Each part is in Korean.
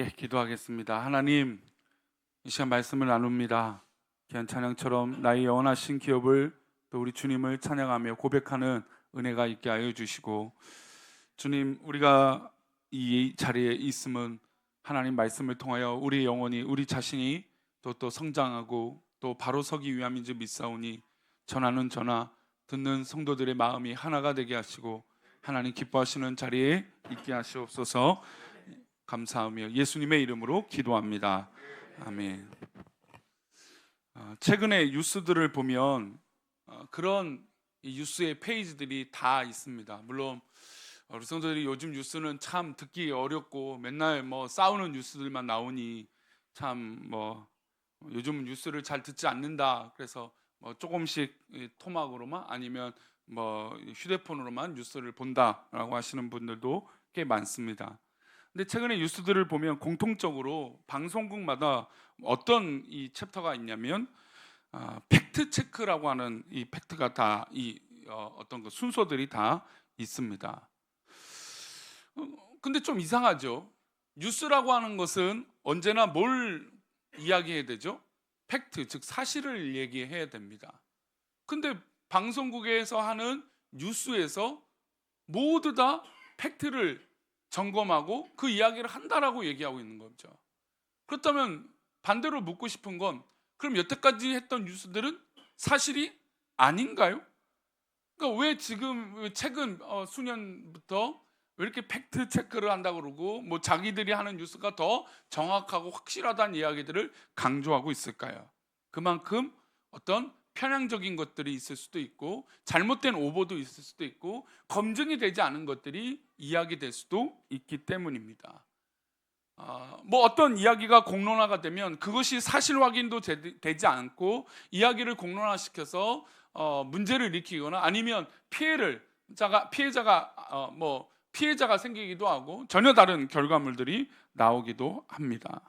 기도하겠습니다. 하나님, 이 시간 말씀을 나눕니다. 귀한 찬양처럼 나의 영원하신 기업을 또 우리 주님을 찬양하며 고백하는 은혜가 있게 하여 주시고, 주님, 우리가 이 자리에 있음은 하나님 말씀을 통하여 우리 영혼이, 우리 자신이 또 성장하고 또 바로 서기 위함인 줄 믿사오니, 전하는 전하, 듣는 성도들의 마음이 하나가 되게 하시고 하나님 기뻐하시는 자리에 있게 하시옵소서. 감사하며 예수님의 이름으로 기도합니다. 아멘. 최근에 뉴스들을 보면 그런 이 뉴스의 페이지들이 다 있습니다. 물론 우리 성도들이 요즘 뉴스는 참 듣기 어렵고 맨날 뭐 싸우는 뉴스들만 나오니 참 요즘 뉴스를 잘 듣지 않는다. 그래서 조금씩 토막으로만 아니면 휴대폰으로만 뉴스를 본다라고 하시는 분들도 꽤 많습니다. 근데 최근에 뉴스들을 보면 공통적으로 방송국마다 어떤 이 챕터가 있냐면 팩트 체크라고 하는 이 팩트가 다 어떤 그 순서들이 다 있습니다. 근데 좀 이상하죠. 뉴스라고 하는 것은 언제나 뭘 이야기해야 되죠? 팩트, 즉 사실을 얘기해야 됩니다. 근데 방송국에서 하는 뉴스에서 모두 다 팩트를 점검하고 그 이야기를 한다라고 얘기하고 있는 거죠. 그렇다면 반대로 묻고 싶은 건, 그럼 여태까지 했던 뉴스들은 사실이 아닌가요? 그러니까 왜 지금 최근 수년부터 왜 이렇게 팩트 체크를 한다고 그러고 자기들이 하는 뉴스가 더 정확하고 확실하다는 이야기들을 강조하고 있을까요? 그만큼 어떤 편향적인 것들이 있을 수도 있고 잘못된 오보도 있을 수도 있고 검증이 되지 않은 것들이 이야기될 수도 있기 때문입니다. 어떤 이야기가 공론화가 되면 그것이 사실 확인도 되지 않고 이야기를 공론화시켜서 문제를 일으키거나 아니면 피해자가 생기기도 하고 전혀 다른 결과물들이 나오기도 합니다.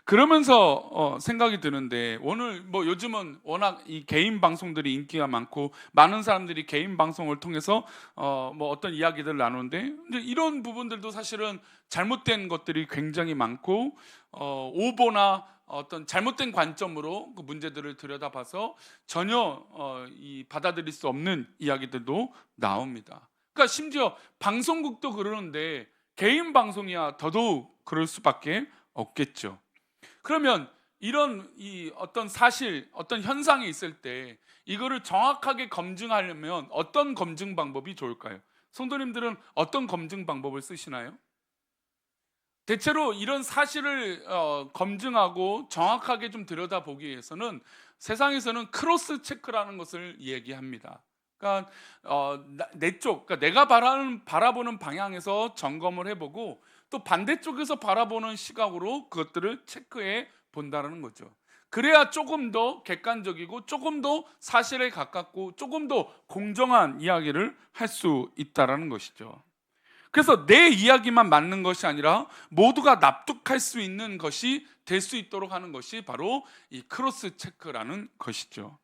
그러면서 생각이 드는데, 오늘 요즘은 워낙 이 개인 방송들이 인기가 많고 많은 사람들이 개인 방송을 통해서 어떤 이야기들을 나누는데, 이런 부분들도 사실은 잘못된 것들이 굉장히 많고 오보나 어떤 잘못된 관점으로 그 문제들을 들여다봐서 전혀 받아들일 수 없는 이야기들도 나옵니다. 그러니까 심지어 방송국도 그러는데 개인 방송이야 더더욱 그럴 수밖에 없겠죠. 그러면 이런 어떤 사실, 어떤 현상이 있을 때 이거를 정확하게 검증하려면 어떤 검증 방법이 좋을까요? 성도님들은 어떤 검증 방법을 쓰시나요? 대체로 이런 사실을 검증하고 정확하게 좀 들여다보기 위해서는 세상에서는 크로스 체크라는 것을 얘기합니다. 그러니까 그러니까 내가 바라보는 방향에서 점검을 해보고 또 반대쪽에서 바라보는 시각으로 그것들을 체크해 본다는 거죠. 그래야 조금 더 객관적이고 조금 더 사실에 가깝고 조금 더 공정한 이야기를 할 수 있다는 것이죠. 그래서 내 이야기만 맞는 것이 아니라 모두가 납득할 수 있는 것이 될 수 있도록 하는 것이 바로 이 크로스 체크라는 것이죠.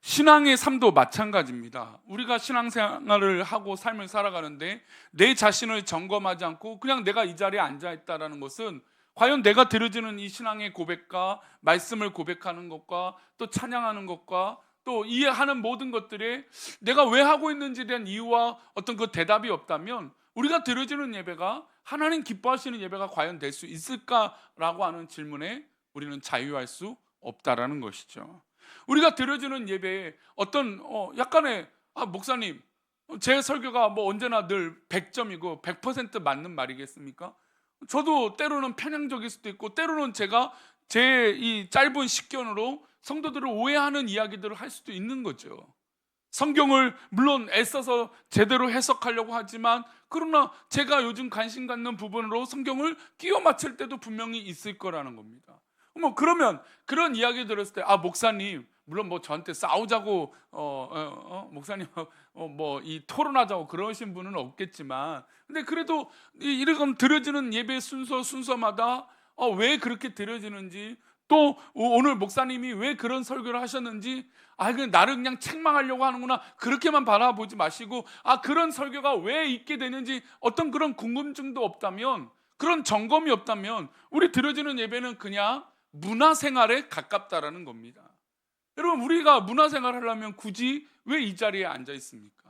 신앙의 삶도 마찬가지입니다. 우리가 신앙생활을 하고 삶을 살아가는데 내 자신을 점검하지 않고 그냥 내가 이 자리에 앉아있다는 것은 과연 내가 드려지는 이 신앙의 고백과 말씀을 고백하는 것과 또 찬양하는 것과 또 이해하는 모든 것들에 내가 왜 하고 있는지에 대한 이유와 어떤 그 대답이 없다면 우리가 드려지는 예배가 하나님 기뻐하시는 예배가 과연 될 수 있을까라고 하는 질문에 우리는 자유할 수 없다라는 것이죠. 우리가 드려지는 예배에 어떤 약간의 목사님, 제 설교가 언제나 늘 100점이고 100% 맞는 말이겠습니까? 저도 때로는 편향적일 수도 있고 때로는 제가 제 이 짧은 식견으로 성도들을 오해하는 이야기들을 할 수도 있는 거죠. 성경을 물론 애써서 제대로 해석하려고 하지만 그러나 제가 요즘 관심 갖는 부분으로 성경을 끼워 맞출 때도 분명히 있을 거라는 겁니다. 그러면 그런 이야기 들었을 때 목사님 물론 저한테 싸우자고 목사님 이 토론하자고 그러신 분은 없겠지만 근데 그래도 이렇게 드려지는 예배 순서마다 왜 그렇게 드려지는지 또 오늘 목사님이 왜 그런 설교를 하셨는지 그냥 나를 그냥 책망하려고 하는구나 그렇게만 바라보지 마시고 그런 설교가 왜 있게 되는지 어떤 그런 궁금증도 없다면 그런 점검이 없다면 우리 드려지는 예배는 그냥 문화생활에 가깝다라는 겁니다. 여러분, 우리가 문화생활 하려면 굳이 왜 이 자리에 앉아 있습니까?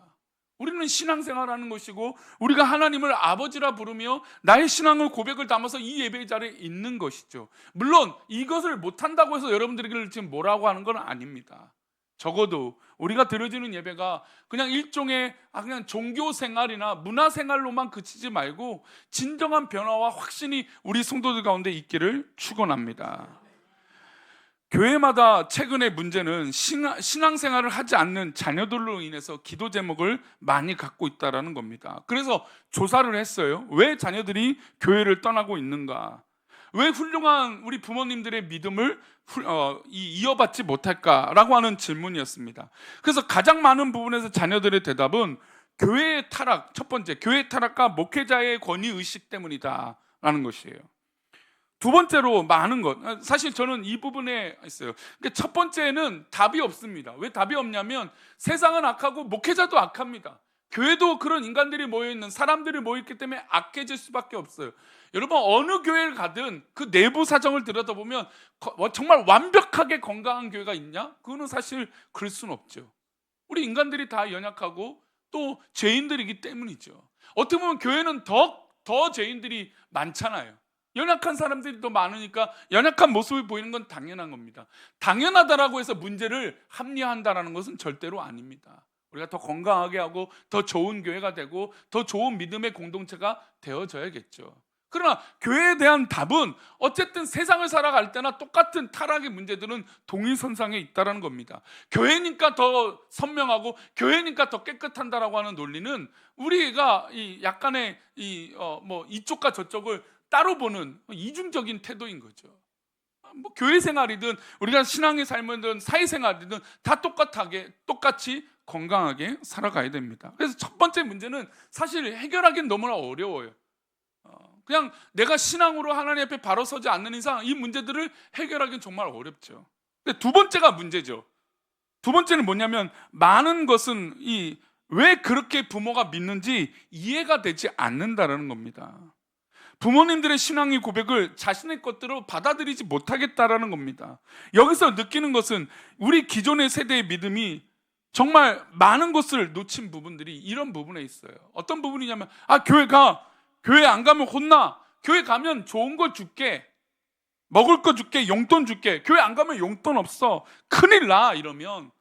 우리는 신앙생활하는 것이고 우리가 하나님을 아버지라 부르며 나의 신앙을 고백을 담아서 이 예배의 자리에 있는 것이죠. 물론 이것을 못한다고 해서 여러분들에게 지금 뭐라고 하는 건 아닙니다. 적어도 우리가 드려지는 예배가 그냥 일종의 그냥 종교생활이나 문화생활로만 그치지 말고 진정한 변화와 확신이 우리 성도들 가운데 있기를 축원합니다. 교회마다 최근의 문제는 신앙생활을 하지 않는 자녀들로 인해서 기도 제목을 많이 갖고 있다는 겁니다. 그래서 조사를 했어요. 왜 자녀들이 교회를 떠나고 있는가? 왜 훌륭한 우리 부모님들의 믿음을 이어받지 못할까라고 하는 질문이었습니다. 그래서 가장 많은 부분에서 자녀들의 대답은 교회의 타락, 첫 번째 교회의 타락과 목회자의 권위의식 때문이다라는 것이에요. 두 번째로 많은 것, 사실 저는 이 부분에 있어요. 첫 번째는 답이 없습니다. 왜 답이 없냐면 세상은 악하고 목회자도 악합니다. 교회도 그런 인간들이 모여있는, 사람들이 모여있기 때문에 악해질 수밖에 없어요. 여러분, 어느 교회를 가든 그 내부 사정을 들여다보면 정말 완벽하게 건강한 교회가 있냐? 그거는 사실 그럴 수는 없죠. 우리 인간들이 다 연약하고 또 죄인들이기 때문이죠. 어떻게 보면 교회는 더 죄인들이 많잖아요. 연약한 사람들이 더 많으니까 연약한 모습을 보이는 건 당연한 겁니다. 당연하다라고 해서 문제를 합리화한다는 것은 절대로 아닙니다. 우리가 더 건강하게 하고 더 좋은 교회가 되고 더 좋은 믿음의 공동체가 되어져야겠죠. 그러나 교회에 대한 답은 어쨌든 세상을 살아갈 때나 똑같은 타락의 문제들은 동일선상에 있다는 겁니다. 교회니까 더 선명하고 교회니까 더 깨끗한다라고 하는 논리는 우리가 약간의 이쪽과 저쪽을 따로 보는 이중적인 태도인 거죠. 교회 생활이든 우리가 신앙의 삶이든 사회생활이든 다 똑같이 건강하게 살아가야 됩니다. 그래서 첫 번째 문제는 사실 해결하기는 너무나 어려워요. 그냥 내가 신앙으로 하나님 앞에 바로 서지 않는 이상 이 문제들을 해결하기는 정말 어렵죠. 근데 두 번째가 문제죠. 두 번째는 뭐냐면 많은 것은 왜 그렇게 부모가 믿는지 이해가 되지 않는다는 겁니다. 부모님들의 신앙의 고백을 자신의 것대로 받아들이지 못하겠다라는 겁니다. 여기서 느끼는 것은 우리 기존의 세대의 믿음이 정말 많은 것을 놓친 부분들이 이런 부분에 있어요. 어떤 부분이냐면 교회 안 가면 혼나. 교회 가면 좋은 거 줄게. 먹을 거 줄게. 용돈 줄게. 교회 안 가면 용돈 없어. 큰일 나. 이러면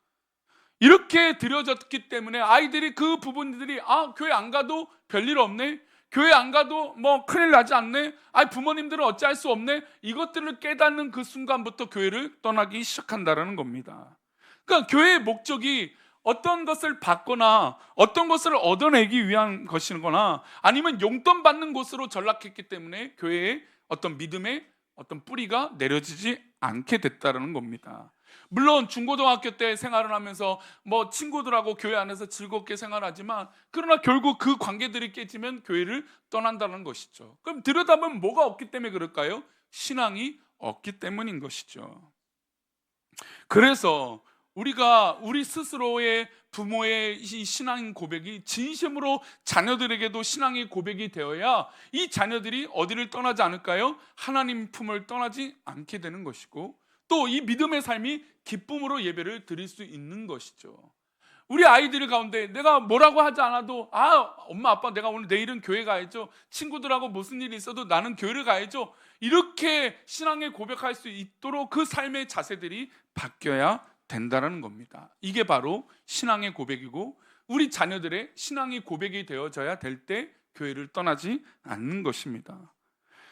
이렇게 들여졌기 때문에 아이들이 그 부분들이 교회 안 가도 별일 없네. 교회 안 가도 큰일 나지 않네. 부모님들은 어찌할 수 없네. 이것들을 깨닫는 그 순간부터 교회를 떠나기 시작한다는 겁니다. 그러니까 교회의 목적이 어떤 것을 받거나 어떤 것을 얻어내기 위한 것이거나 아니면 용돈 받는 곳으로 전락했기 때문에 교회의 어떤 믿음의 어떤 뿌리가 내려지지 않게 됐다는 겁니다. 물론 중고등학교 때 생활을 하면서 친구들하고 교회 안에서 즐겁게 생활하지만 그러나 결국 그 관계들이 깨지면 교회를 떠난다는 것이죠. 그럼 들여다보면 뭐가 없기 때문에 그럴까요? 신앙이 없기 때문인 것이죠. 그래서 우리 스스로의 부모의 이 신앙 고백이 진심으로 자녀들에게도 신앙의 고백이 되어야 이 자녀들이 어디를 떠나지 않을까요? 하나님 품을 떠나지 않게 되는 것이고 또 이 믿음의 삶이 기쁨으로 예배를 드릴 수 있는 것이죠. 우리 아이들 가운데 내가 뭐라고 하지 않아도 엄마 아빠 내가 내일은 교회 가야죠. 친구들하고 무슨 일이 있어도 나는 교회를 가야죠. 이렇게 신앙의 고백할 수 있도록 그 삶의 자세들이 바뀌어야 된다는 겁니다. 이게 바로 신앙의 고백이고 우리 자녀들의 신앙의 고백이 되어져야 될 때 교회를 떠나지 않는 것입니다.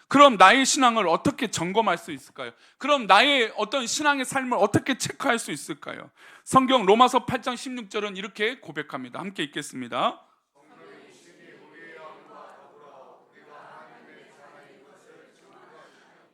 그럼 나의 신앙을 어떻게 점검할 수 있을까요? 그럼 나의 어떤 신앙의 삶을 어떻게 체크할 수 있을까요? 성경 로마서 8장 16절은 이렇게 고백합니다. 함께 읽겠습니다.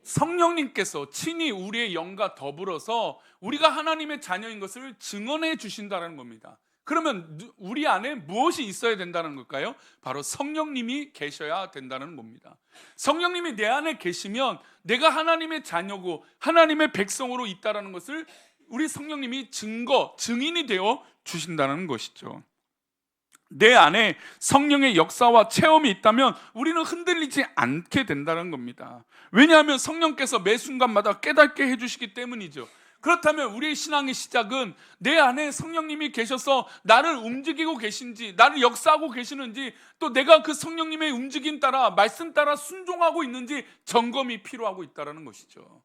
성령님께서 친히 우리의 영과 더불어서 우리가 하나님의 자녀인 것을 증언해 주신다는 겁니다. 그러면 우리 안에 무엇이 있어야 된다는 걸까요? 바로 성령님이 계셔야 된다는 겁니다. 성령님이 내 안에 계시면 내가 하나님의 자녀고 하나님의 백성으로 있다는 것을 우리 성령님이 증인이 되어 주신다는 것이죠. 내 안에 성령의 역사와 체험이 있다면 우리는 흔들리지 않게 된다는 겁니다. 왜냐하면 성령께서 매 순간마다 깨닫게 해주시기 때문이죠. 그렇다면 우리의 신앙의 시작은 내 안에 성령님이 계셔서 나를 움직이고 계신지, 나를 역사하고 계시는지, 또 내가 그 성령님의 움직임 따라, 말씀 따라 순종하고 있는지 점검이 필요하고 있다는 것이죠.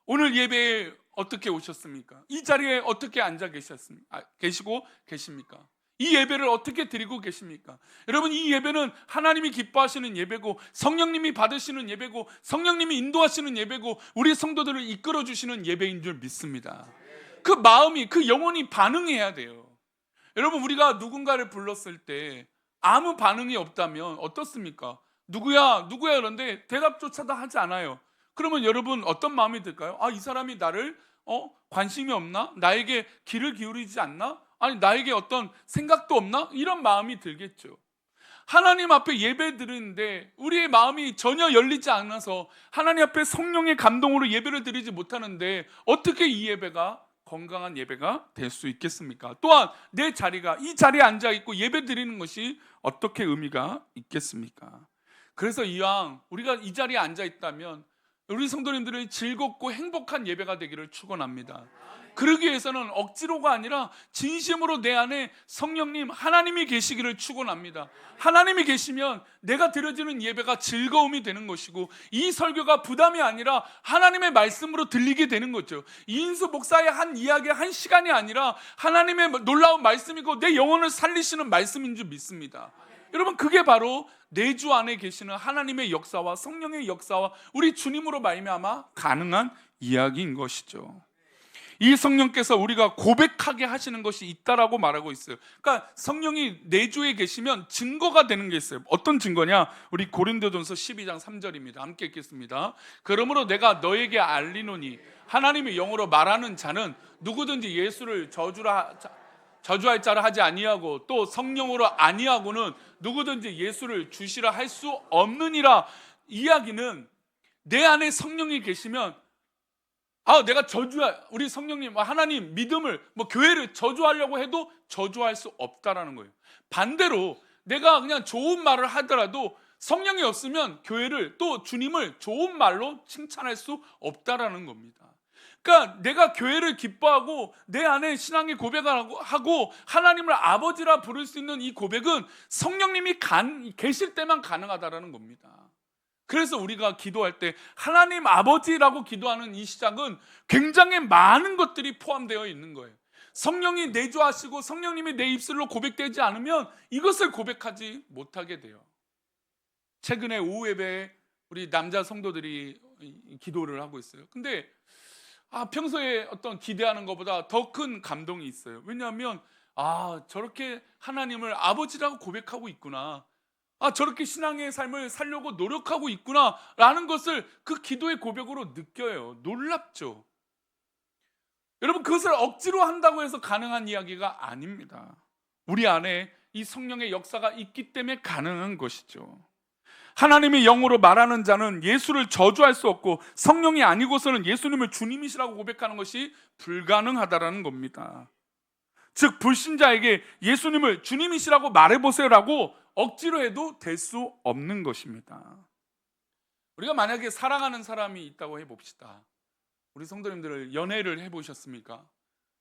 오늘 예배에 어떻게 오셨습니까? 이 자리에 어떻게 앉아 계시고 계십니까? 이 예배를 어떻게 드리고 계십니까? 여러분, 이 예배는 하나님이 기뻐하시는 예배고, 성령님이 받으시는 예배고, 성령님이 인도하시는 예배고, 우리 성도들을 이끌어 주시는 예배인 줄 믿습니다. 그 마음이, 그 영혼이 반응해야 돼요. 여러분, 우리가 누군가를 불렀을 때 아무 반응이 없다면 어떻습니까? 누구야 그런데 대답조차도 하지 않아요. 그러면 여러분 어떤 마음이 들까요? 이 사람이 나를 관심이 없나? 나에게 귀를 기울이지 않나? 아니, 나에게 어떤 생각도 없나? 이런 마음이 들겠죠. 하나님 앞에 예배 드리는데 우리의 마음이 전혀 열리지 않아서 하나님 앞에 성령의 감동으로 예배를 드리지 못하는데 어떻게 이 예배가 건강한 예배가 될 수 있겠습니까? 또한 내 자리가, 이 자리에 앉아 있고 예배 드리는 것이 어떻게 의미가 있겠습니까? 그래서 이왕 우리가 이 자리에 앉아 있다면 우리 성도님들의 즐겁고 행복한 예배가 되기를 축원합니다. 그러기 위해서는 억지로가 아니라 진심으로 내 안에 성령님, 하나님이 계시기를 축원합니다. 하나님이 계시면 내가 드려지는 예배가 즐거움이 되는 것이고, 이 설교가 부담이 아니라 하나님의 말씀으로 들리게 되는 거죠. 이인수 목사의 한 이야기, 한 시간이 아니라 하나님의 놀라운 말씀이고 내 영혼을 살리시는 말씀인 줄 믿습니다. 여러분, 그게 바로 내 주 안에 계시는 하나님의 역사와 성령의 역사와 우리 주님으로 말미암아 가능한 이야기인 것이죠. 이 성령께서 우리가 고백하게 하시는 것이 있다라고 말하고 있어요. 그러니까 성령이 내 주에 계시면 증거가 되는 게 있어요. 어떤 증거냐? 우리 고린도전서 12장 3절입니다. 함께 읽겠습니다. 그러므로 내가 너에게 알리노니 하나님의 영으로 말하는 자는 누구든지 예수를 저주할 자라 하지 아니하고 또 성령으로 아니하고는 누구든지 예수를 주시라 할 수 없느니라. 이야기는 내 안에 성령이 계시면 내가 우리 성령님, 하나님 믿음을, 교회를 저주하려고 해도 저주할 수 없다라는 거예요. 반대로 내가 그냥 좋은 말을 하더라도 성령이 없으면 교회를, 또 주님을 좋은 말로 칭찬할 수 없다라는 겁니다. 그러니까 내가 교회를 기뻐하고 내 안에 신앙의 고백을 하고 하나님을 아버지라 부를 수 있는 이 고백은 성령님이 계실 때만 가능하다라는 겁니다. 그래서 우리가 기도할 때 하나님 아버지라고 기도하는 이 시작은 굉장히 많은 것들이 포함되어 있는 거예요. 성령이 내주하시고 성령님이 내 입술로 고백되지 않으면 이것을 고백하지 못하게 돼요. 최근에 오후 예배에 우리 남자 성도들이 기도를 하고 있어요. 근데 평소에 어떤 기대하는 것보다 더 큰 감동이 있어요. 왜냐하면 저렇게 하나님을 아버지라고 고백하고 있구나, 저렇게 신앙의 삶을 살려고 노력하고 있구나 라는 것을 그 기도의 고백으로 느껴요. 놀랍죠. 여러분, 그것을 억지로 한다고 해서 가능한 이야기가 아닙니다. 우리 안에 이 성령의 역사가 있기 때문에 가능한 것이죠. 하나님의 영으로 말하는 자는 예수를 저주할 수 없고 성령이 아니고서는 예수님을 주님이시라고 고백하는 것이 불가능하다라는 겁니다. 즉, 불신자에게 예수님을 주님이시라고 말해보세요라고 억지로 해도 될 수 없는 것입니다. 우리가 만약에 사랑하는 사람이 있다고 해봅시다. 우리 성도님들 연애를 해보셨습니까?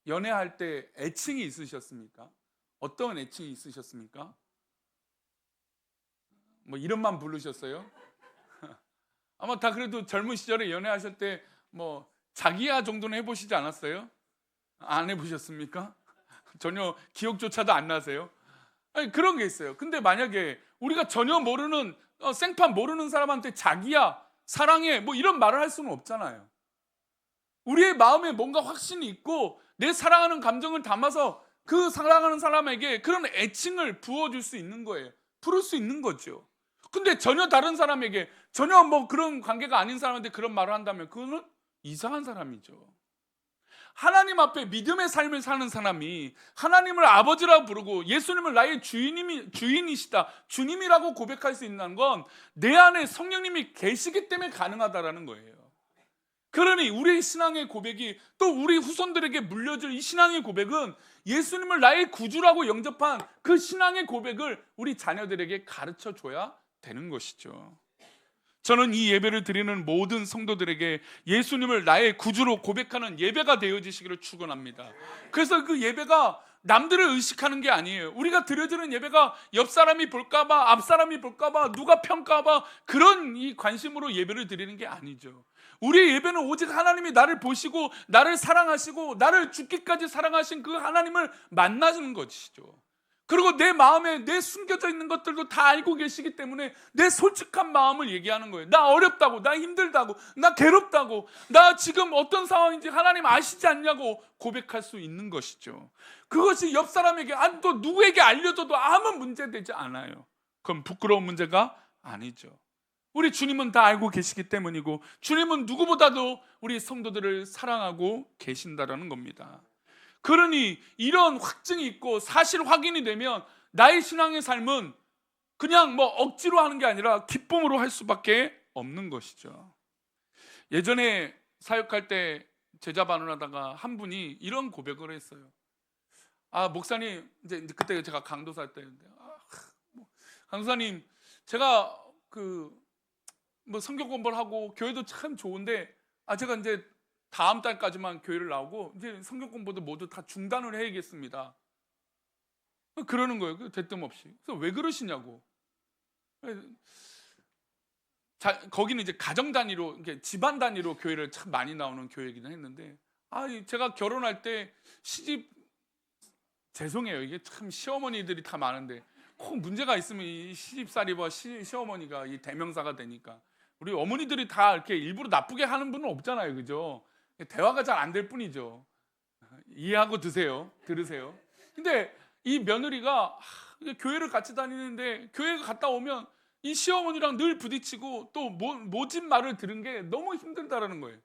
연애할 때 애칭이 있으셨습니까? 어떤 애칭이 있으셨습니까? 이름만 부르셨어요? 아마 다 그래도 젊은 시절에 연애하실 때 자기야 정도는 해보시지 않았어요? 안 해보셨습니까? 전혀 기억조차도 안 나세요? 그런 게 있어요. 근데 만약에 우리가 전혀 모르는, 생판 모르는 사람한테 자기야, 사랑해, 이런 말을 할 수는 없잖아요. 우리의 마음에 뭔가 확신이 있고 내 사랑하는 감정을 담아서 그 사랑하는 사람에게 그런 애칭을 부어줄 수 있는 거예요. 부를 수 있는 거죠. 근데 전혀 다른 사람에게, 전혀 그런 관계가 아닌 사람한테 그런 말을 한다면 그거는 이상한 사람이죠. 하나님 앞에 믿음의 삶을 사는 사람이 하나님을 아버지라고 부르고 예수님을 나의 주인이시다, 주님이라고 고백할 수 있는 건 내 안에 성령님이 계시기 때문에 가능하다라는 거예요. 그러니 우리의 신앙의 고백이 또 우리 후손들에게 물려줄 이 신앙의 고백은 예수님을 나의 구주라고 영접한 그 신앙의 고백을 우리 자녀들에게 가르쳐 줘야 되는 것이죠. 저는 이 예배를 드리는 모든 성도들에게 예수님을 나의 구주로 고백하는 예배가 되어지시기를 축원합니다. 그래서 그 예배가 남들을 의식하는 게 아니에요. 우리가 드려지는 예배가 옆 사람이 볼까봐, 앞 사람이 볼까봐, 누가 평가봐, 그런 이 관심으로 예배를 드리는 게 아니죠. 우리의 예배는 오직 하나님이 나를 보시고 나를 사랑하시고 나를 죽기까지 사랑하신 그 하나님을 만나는 것이죠. 그리고 내 마음에 내 숨겨져 있는 것들도 다 알고 계시기 때문에 내 솔직한 마음을 얘기하는 거예요. 나 어렵다고, 나 힘들다고, 나 괴롭다고, 나 지금 어떤 상황인지 하나님 아시지 않냐고 고백할 수 있는 것이죠. 그것이 옆 사람에게, 아니 또 누구에게 알려줘도 아무 문제되지 않아요. 그럼 부끄러운 문제가 아니죠. 우리 주님은 다 알고 계시기 때문이고, 주님은 누구보다도 우리 성도들을 사랑하고 계신다라는 겁니다. 그러니 이런 확증이 있고 사실 확인이 되면 나의 신앙의 삶은 그냥 뭐 억지로 하는 게 아니라 기쁨으로 할 수밖에 없는 것이죠. 예전에 사역할 때 제자 반원하다가 한 분이 이런 고백을 했어요. 아, 목사님, 이제 그때 제가 강도사 때였는데, 강도사님, 제가 뭐 성경 공부를 하고 교회도 참 좋은데, 제가 이제 다음 달까지만 교회를 나오고 이제 성경 공부도 모두 다 중단을 해야겠습니다. 그러는 거예요. 대뜸 없이. 그래서 왜 그러시냐고. 거기는 이제 가정 단위로, 집안 단위로 교회를 참 많이 나오는 교회이긴 했는데, 제가 결혼할 때 시집, 죄송해요. 이게 참 시어머니들이 다 많은데 꼭 문제가 있으면 이 시집살이와 시어머니가 이 대명사가 되니까 우리 어머니들이 다 이렇게 일부러 나쁘게 하는 분은 없잖아요, 그죠? 대화가 잘 안 될 뿐이죠. 이해하고 들으세요. 근데 이 며느리가 교회를 같이 다니는데 교회 갔다 오면 이 시어머니랑 늘 부딪히고 또 모진 말을 들은 게 너무 힘들다라는 거예요.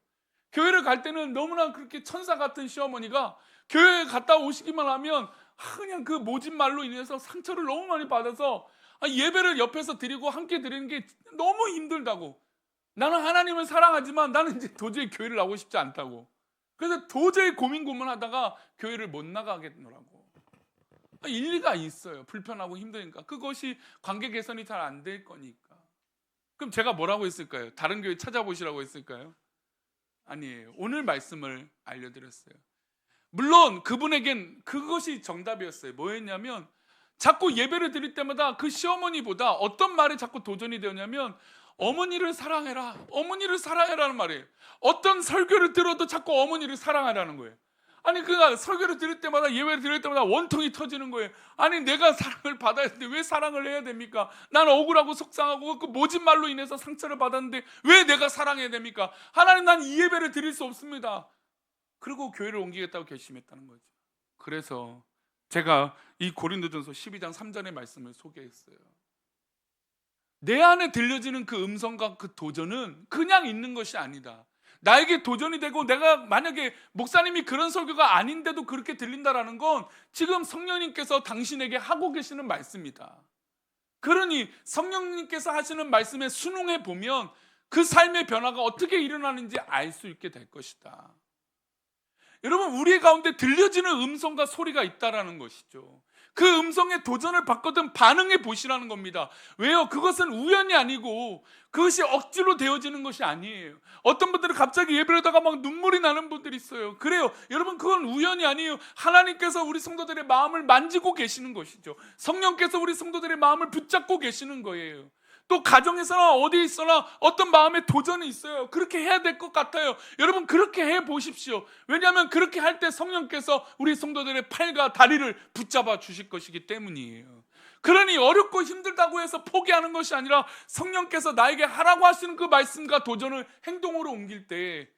교회를 갈 때는 너무나 그렇게 천사 같은 시어머니가 교회에 갔다 오시기만 하면 그냥 그 모진 말로 인해서 상처를 너무 많이 받아서 예배를 옆에서 드리고 함께 드리는 게 너무 힘들다고. 나는 하나님을 사랑하지만 나는 이제 도저히 교회를 나오고 싶지 않다고. 그래서 도저히 고민하다가 교회를 못 나가겠노라고. 일리가 있어요. 불편하고 힘드니까. 그것이 관계 개선이 잘 안 될 거니까. 그럼 제가 뭐라고 했을까요? 다른 교회 찾아보시라고 했을까요? 아니에요. 오늘 말씀을 알려드렸어요. 물론 그분에겐 그것이 정답이었어요. 뭐였냐면 자꾸 예배를 드릴 때마다 그 시어머니보다 어떤 말에 자꾸 도전이 되었냐면 어머니를 사랑해라, 어머니를 사랑해라는 말이에요. 어떤 설교를 들어도 자꾸 어머니를 사랑하라는 거예요. 아니 그가 설교를 들을 때마다, 예배를 들을 때마다 원통이 터지는 거예요. 아니 내가 사랑을 받아야 되는데 왜 사랑을 해야 됩니까? 난 억울하고 속상하고 그 모진 말로 인해서 상처를 받았는데 왜 내가 사랑해야 됩니까? 하나님, 난 이 예배를 드릴 수 없습니다. 그리고 교회를 옮기겠다고 결심했다는 거죠. 그래서 제가 이 고린도전서 12장 3절의 말씀을 소개했어요. 내 안에 들려지는 그 음성과 그 도전은 그냥 있는 것이 아니다. 나에게 도전이 되고 내가 만약에 목사님이 그런 설교가 아닌데도 그렇게 들린다라는 건 지금 성령님께서 당신에게 하고 계시는 말씀이다. 그러니 성령님께서 하시는 말씀에 순응해 보면 그 삶의 변화가 어떻게 일어나는지 알 수 있게 될 것이다. 여러분, 우리 가운데 들려지는 음성과 소리가 있다라는 것이죠. 그 음성에 도전을 받거든 반응해 보시라는 겁니다. 왜요? 그것은 우연이 아니고 그것이 억지로 되어지는 것이 아니에요. 어떤 분들은 갑자기 예배하다가 막 눈물이 나는 분들이 있어요. 그래요. 여러분, 그건 우연이 아니에요. 하나님께서 우리 성도들의 마음을 만지고 계시는 것이죠. 성령께서 우리 성도들의 마음을 붙잡고 계시는 거예요. 또 가정에서나 어디 있어나 어떤 마음에 도전이 있어요. 그렇게 해야 될 것 같아요. 여러분, 그렇게 해 보십시오. 왜냐하면 그렇게 할 때 성령께서 우리 성도들의 팔과 다리를 붙잡아 주실 것이기 때문이에요. 그러니 어렵고 힘들다고 해서 포기하는 것이 아니라 성령께서 나에게 하라고 하시는 그 말씀과 도전을 행동으로 옮길 때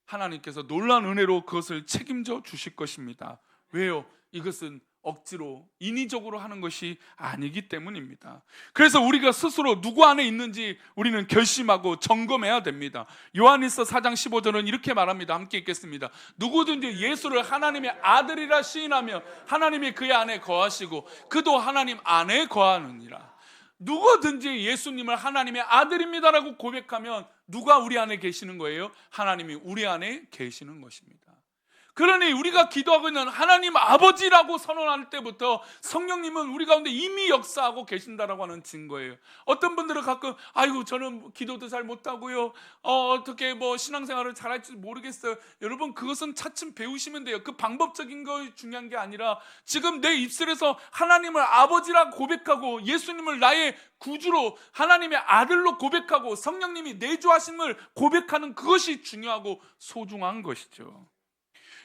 하나님께서 놀라운 은혜로 그것을 책임져 주실 것입니다. 왜요? 이것은 억지로 인위적으로 하는 것이 아니기 때문입니다. 그래서 우리가 스스로 누구 안에 있는지 우리는 결심하고 점검해야 됩니다. 요한일서 4장 15절은 이렇게 말합니다. 함께 읽겠습니다. 누구든지 예수를 하나님의 아들이라 시인하며 하나님이 그의 안에 거하시고 그도 하나님 안에 거하느니라. 누구든지 예수님을 하나님의 아들입니다라고 고백하면 누가 우리 안에 계시는 거예요? 하나님이 우리 안에 계시는 것입니다. 그러니 우리가 기도하고 있는 하나님 아버지라고 선언할 때부터 성령님은 우리 가운데 이미 역사하고 계신다라고 하는 증거예요. 어떤 분들은 가끔 아이고 저는 기도도 잘 못하고요, 어떻게 뭐 신앙생활을 잘할지 모르겠어요. 여러분, 그것은 차츰 배우시면 돼요. 그 방법적인 거 중요한 게 아니라 지금 내 입술에서 하나님을 아버지라 고백하고 예수님을 나의 구주로 하나님의 아들로 고백하고 성령님이 내주하심을 고백하는 그것이 중요하고 소중한 것이죠.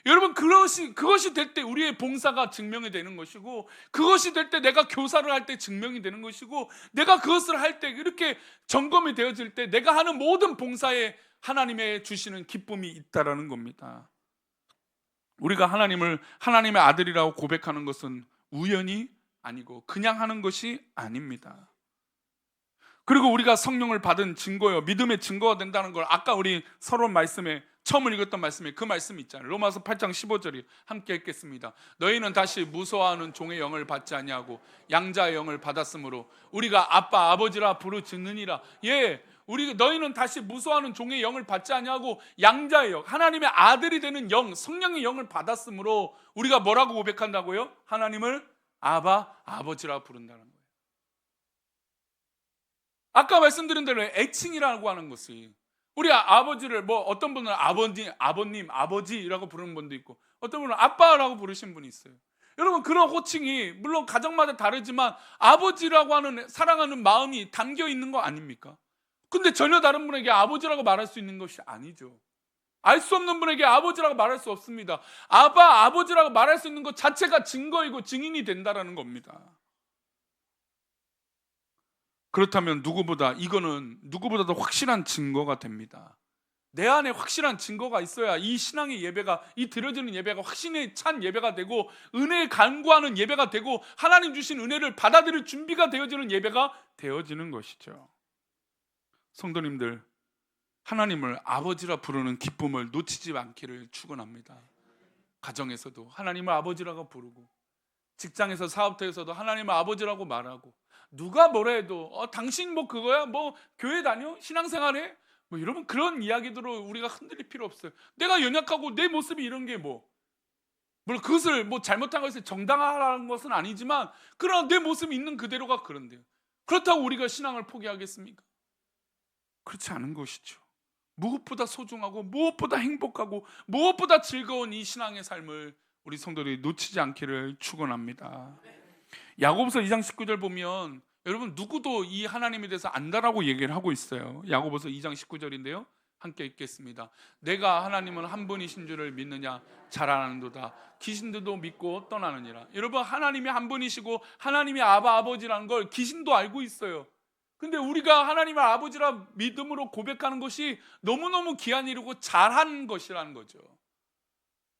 여러분, 그것이 될 때 우리의 봉사가 증명이 되는 것이고, 그것이 될 때 내가 교사를 할 때 증명이 되는 것이고, 내가 그것을 할 때 이렇게 점검이 되어질 때 내가 하는 모든 봉사에 하나님의 주시는 기쁨이 있다라는 겁니다. 우리가 하나님을 하나님의 아들이라고 고백하는 것은 우연이 아니고 그냥 하는 것이 아닙니다. 그리고 우리가 성령을 받은 증거요, 믿음의 증거가 된다는 걸 아까 우리 서론 말씀에 처음 읽었던 말씀에 그 말씀이 있잖아요. 로마서 8장 15절이 함께 읽겠습니다. 너희는 다시 무서워하는 종의 영을 받지 아니하고 양자의 영을 받았으므로 우리가 아빠 아버지라 부르짖느니라. 너희는 다시 무서워하는 종의 영을 받지 아니하고 양자의 영, 하나님의 아들이 되는 영, 성령의 영을 받았으므로 우리가 뭐라고 고백한다고요? 하나님을 아바 아버지라 부른다는 거예요. 아까 말씀드린 대로 애칭이라고 하는 것이, 우리 아버지를 뭐 어떤 분은 아버님, 아버지라고 부르는 분도 있고 어떤 분은 아빠라고 부르신 분이 있어요. 여러분, 그런 호칭이 물론 가정마다 다르지만 아버지라고 하는 사랑하는 마음이 담겨 있는 거 아닙니까? 근데 전혀 다른 분에게 아버지라고 말할 수 있는 것이 아니죠. 알 수 없는 분에게 아버지라고 말할 수 없습니다. 아버지라고 말할 수 있는 것 자체가 증거이고 증인이 된다라는 겁니다. 그렇다면 이거는 누구보다도 확실한 증거가 됩니다. 내 안에 확실한 증거가 있어야 이 신앙의 예배가, 이 드려지는 예배가 확신에 찬 예배가 되고 은혜에 간구하는 예배가 되고 하나님 주신 은혜를 받아들일 준비가 되어지는 예배가 되어지는 것이죠. 성도님들, 하나님을 아버지라 부르는 기쁨을 놓치지 않기를 축원합니다. 가정에서도 하나님을 아버지라고 부르고, 직장에서 사업터에서도 하나님을 아버지라고 말하고, 누가 뭐라 해도 당신 뭐 그거야, 뭐 교회 다녀, 신앙생활해, 뭐 여러분, 그런 이야기들로 우리가 흔들릴 필요 없어요. 내가 연약하고 내 모습이 이런 게 물론 그것을 뭐 잘못한 것을 정당화하라는 것은 아니지만, 그러나 내 모습이 있는 그대로가 그런데요. 그렇다고 우리가 신앙을 포기하겠습니까? 그렇지 않은 것이죠. 무엇보다 소중하고 무엇보다 행복하고 무엇보다 즐거운 이 신앙의 삶을 우리 성도들이 놓치지 않기를 축원합니다. 야고보서 2장 19절 보면 여러분, 누구도 이 하나님에 대해서 안다라고 얘기를 하고 있어요. 야고보서 2장 19절인데요, 함께 읽겠습니다. 내가 하나님은 한 분이신 줄을 믿느냐? 잘 아는도다. 귀신들도 믿고 떠나느니라. 여러분, 하나님이 한 분이시고 하나님이 아버지라는 걸 귀신도 알고 있어요. 근데 우리가 하나님을 아버지라 믿음으로 고백하는 것이 너무너무 귀한 일이고 잘한 것이라는 거죠.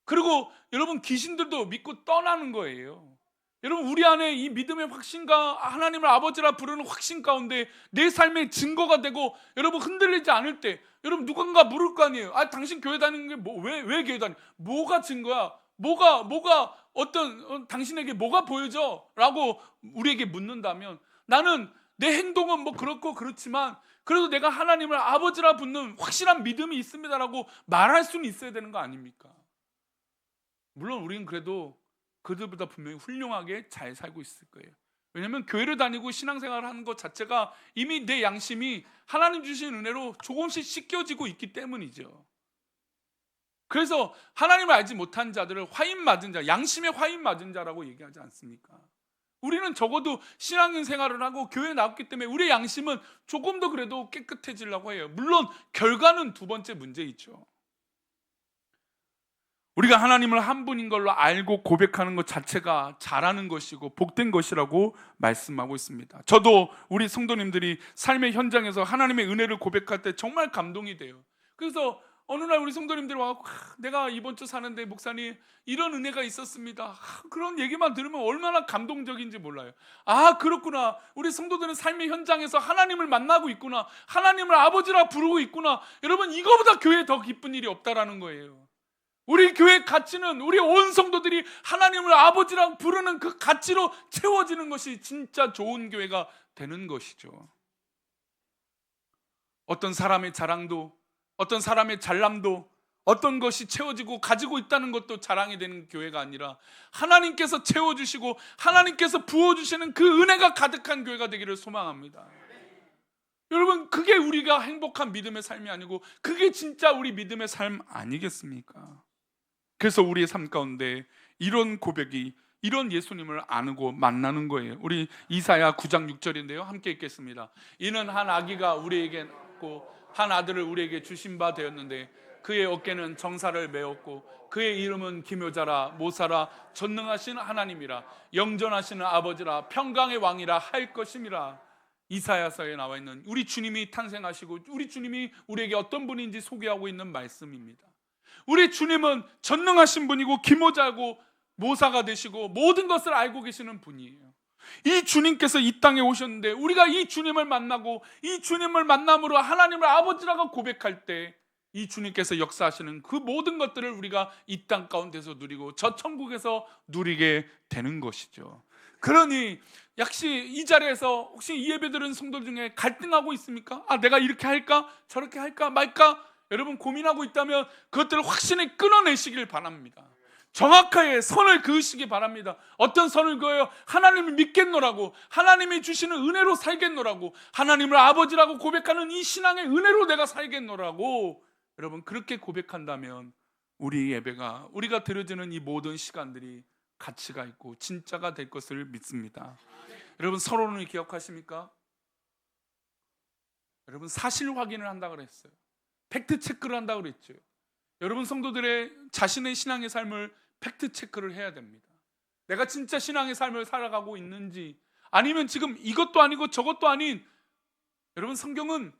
그리고 여러분, 귀신들도 믿고 떠나는 거예요. 여러분, 우리 안에 이 믿음의 확신과 하나님을 아버지라 부르는 확신 가운데 내 삶의 증거가 되고, 여러분 흔들리지 않을 때 여러분 누군가 물을 거 아니에요. 당신 교회 다니는 게 왜 교회 다니? 뭐가 증거야? 뭐가 당신에게 뭐가 보여져? 라고 우리에게 묻는다면, 나는 내 행동은 뭐 그렇고 그렇지만 그래도 내가 하나님을 아버지라 부르는 확실한 믿음이 있습니다라고 말할 수는 있어야 되는 거 아닙니까? 물론 우리는 그래도 그들보다 분명히 훌륭하게 잘 살고 있을 거예요. 왜냐하면 교회를 다니고 신앙생활을 하는 것 자체가 이미 내 양심이 하나님 주신 은혜로 조금씩 씻겨지고 있기 때문이죠. 그래서 하나님을 알지 못한 자들을 화인 맞은 자, 양심의 화인 맞은 자라고 얘기하지 않습니까? 우리는 적어도 신앙생활을 하고 교회에 나왔기 때문에 우리의 양심은 조금 더 그래도 깨끗해지려고 해요. 물론 결과는 두 번째 문제이죠. 우리가 하나님을 한 분인 걸로 알고 고백하는 것 자체가 잘하는 것이고 복된 것이라고 말씀하고 있습니다. 저도 우리 성도님들이 삶의 현장에서 하나님의 은혜를 고백할 때 정말 감동이 돼요. 그래서 어느 날 우리 성도님들이 와서 내가 이번 주 사는데 목사님 이런 은혜가 있었습니다. 그런 얘기만 들으면 얼마나 감동적인지 몰라요. 그렇구나. 우리 성도들은 삶의 현장에서 하나님을 만나고 있구나. 하나님을 아버지라 부르고 있구나. 여러분, 이거보다 교회에 더 기쁜 일이 없다라는 거예요. 우리 교회 가치는 우리 온 성도들이 하나님을 아버지라 부르는 그 가치로 채워지는 것이 진짜 좋은 교회가 되는 것이죠. 어떤 사람의 자랑도, 어떤 사람의 잘남도, 어떤 것이 채워지고 가지고 있다는 것도 자랑이 되는 교회가 아니라 하나님께서 채워주시고 하나님께서 부어주시는 그 은혜가 가득한 교회가 되기를 소망합니다. 여러분, 그게 우리가 행복한 믿음의 삶이 아니고 그게 진짜 우리 믿음의 삶 아니겠습니까? 그래서 우리의 삶 가운데 이런 고백이, 이런 예수님을 아는 만나는 거예요. 우리 이사야 9장 6절인데요, 함께 읽겠습니다. 이는 한 아기가 우리에게 낳고 한 아들을 우리에게 주신 바 되었는데 그의 어깨는 정사를 메었고 그의 이름은 기묘자라, 모사라, 전능하신 하나님이라, 영전하시는 아버지라, 평강의 왕이라 할 것임이라. 이사야서에 나와 있는 우리 주님이 탄생하시고 우리 주님이 우리에게 어떤 분인지 소개하고 있는 말씀입니다. 우리 주님은 전능하신 분이고 기모자고 모사가 되시고 모든 것을 알고 계시는 분이에요. 이 주님께서 이 땅에 오셨는데 우리가 이 주님을 만나고 이 주님을 만남으로 하나님을 아버지라고 고백할 때 이 주님께서 역사하시는 그 모든 것들을 우리가 이 땅 가운데서 누리고 저 천국에서 누리게 되는 것이죠. 그러니 역시 이 자리에서 혹시 이 예배 드리는 성도 중에 갈등하고 있습니까? 내가 이렇게 할까? 저렇게 할까? 말까? 여러분 고민하고 있다면 그것들을 확신히 끊어내시길 바랍니다. 정확하게 선을 그으시기 바랍니다. 어떤 선을 그어요? 하나님을 믿겠노라고, 하나님이 주시는 은혜로 살겠노라고, 하나님을 아버지라고 고백하는 이 신앙의 은혜로 내가 살겠노라고. 여러분 그렇게 고백한다면 우리 예배가, 우리가 드려지는 이 모든 시간들이 가치가 있고 진짜가 될 것을 믿습니다. 여러분 서론을 기억하십니까? 여러분 사실 확인을 한다고 그랬어요. 팩트 체크를 한다고 그랬죠. 여러분 성도들의 자신의 신앙의 삶을 팩트 체크를 해야 됩니다. 내가 진짜 신앙의 삶을 살아가고 있는지, 아니면 지금 이것도 아니고 저것도 아닌, 여러분 성경은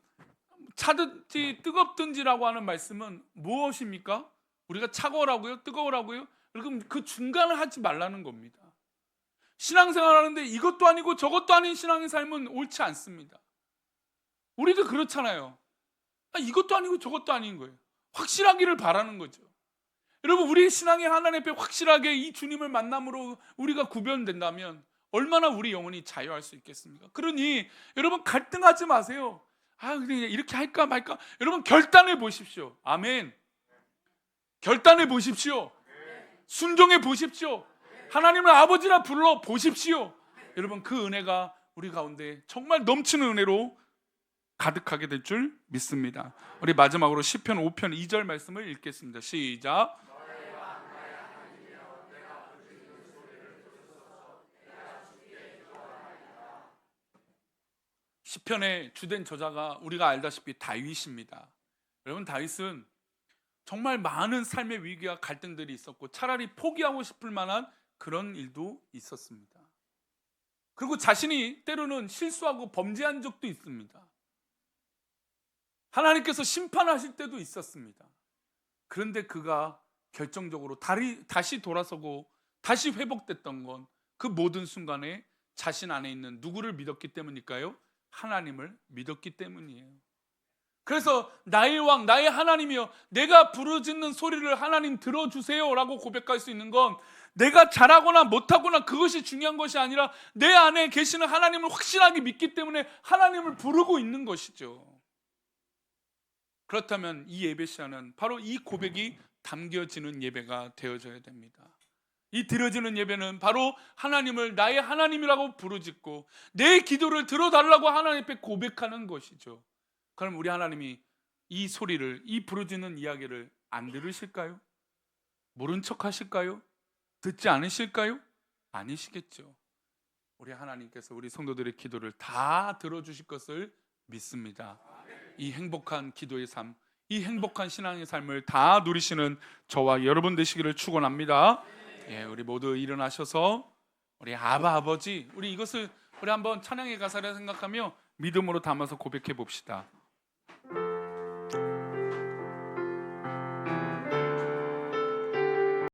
차든지 뜨겁든지라고 하는 말씀은 무엇입니까? 우리가 차가우라고요? 뜨거우라고요? 여러분 그 중간을 하지 말라는 겁니다. 신앙생활 하는데 이것도 아니고 저것도 아닌 신앙의 삶은 옳지 않습니다. 우리도 그렇잖아요. 이것도 아니고 저것도 아닌 거예요. 확실하기를 바라는 거죠. 여러분 우리 신앙이 하나님 앞에 확실하게 이 주님을 만남으로 우리가 구별된다면 얼마나 우리 영혼이 자유할 수 있겠습니까? 그러니 여러분 갈등하지 마세요. 그냥 이렇게 할까 말까. 여러분 결단해 보십시오. 아멘. 결단해 보십시오. 순종해 보십시오. 하나님을 아버지라 불러 보십시오. 여러분 그 은혜가 우리 가운데 정말 넘치는 은혜로 가득하게 될 줄 믿습니다. 우리 마지막으로 시편 5편 2절 말씀을 읽겠습니다. 시작. 시편의 주된 저자가 우리가 알다시피 다윗입니다. 여러분 다윗은 정말 많은 삶의 위기와 갈등들이 있었고 차라리 포기하고 싶을 만한 그런 일도 있었습니다. 그리고 자신이 때로는 실수하고 범죄한 적도 있습니다. 하나님께서 심판하실 때도 있었습니다. 그런데 그가 결정적으로 다시 돌아서고 다시 회복됐던 건 그 모든 순간에 자신 안에 있는 누구를 믿었기 때문일까요? 하나님을 믿었기 때문이에요. 그래서 나의 왕, 나의 하나님이여, 내가 부르짖는 소리를 하나님 들어주세요 라고 고백할 수 있는 건 내가 잘하거나 못하거나 그것이 중요한 것이 아니라 내 안에 계시는 하나님을 확실하게 믿기 때문에 하나님을 부르고 있는 것이죠. 그렇다면 이 예배 시간은 바로 이 고백이 담겨지는 예배가 되어져야 됩니다. 이 드려지는 예배는 바로 하나님을 나의 하나님이라고 부르짖고 내 기도를 들어달라고 하나님 앞에 고백하는 것이죠. 그럼 우리 하나님이 이 소리를, 이 부르짖는 이야기를 안 들으실까요? 모른 척 하실까요? 듣지 않으실까요? 아니시겠죠. 우리 하나님께서 우리 성도들의 기도를 다 들어주실 것을 믿습니다. 이 행복한 기도의 삶, 이 행복한 신앙의 삶을 다 누리시는 저와 여러분 되시기를 축원합니다. 우리 모두 일어나셔서 우리 아버지, 우리 이것을 우리 한번 찬양의 가사를 생각하며 믿음으로 담아서 고백해 봅시다.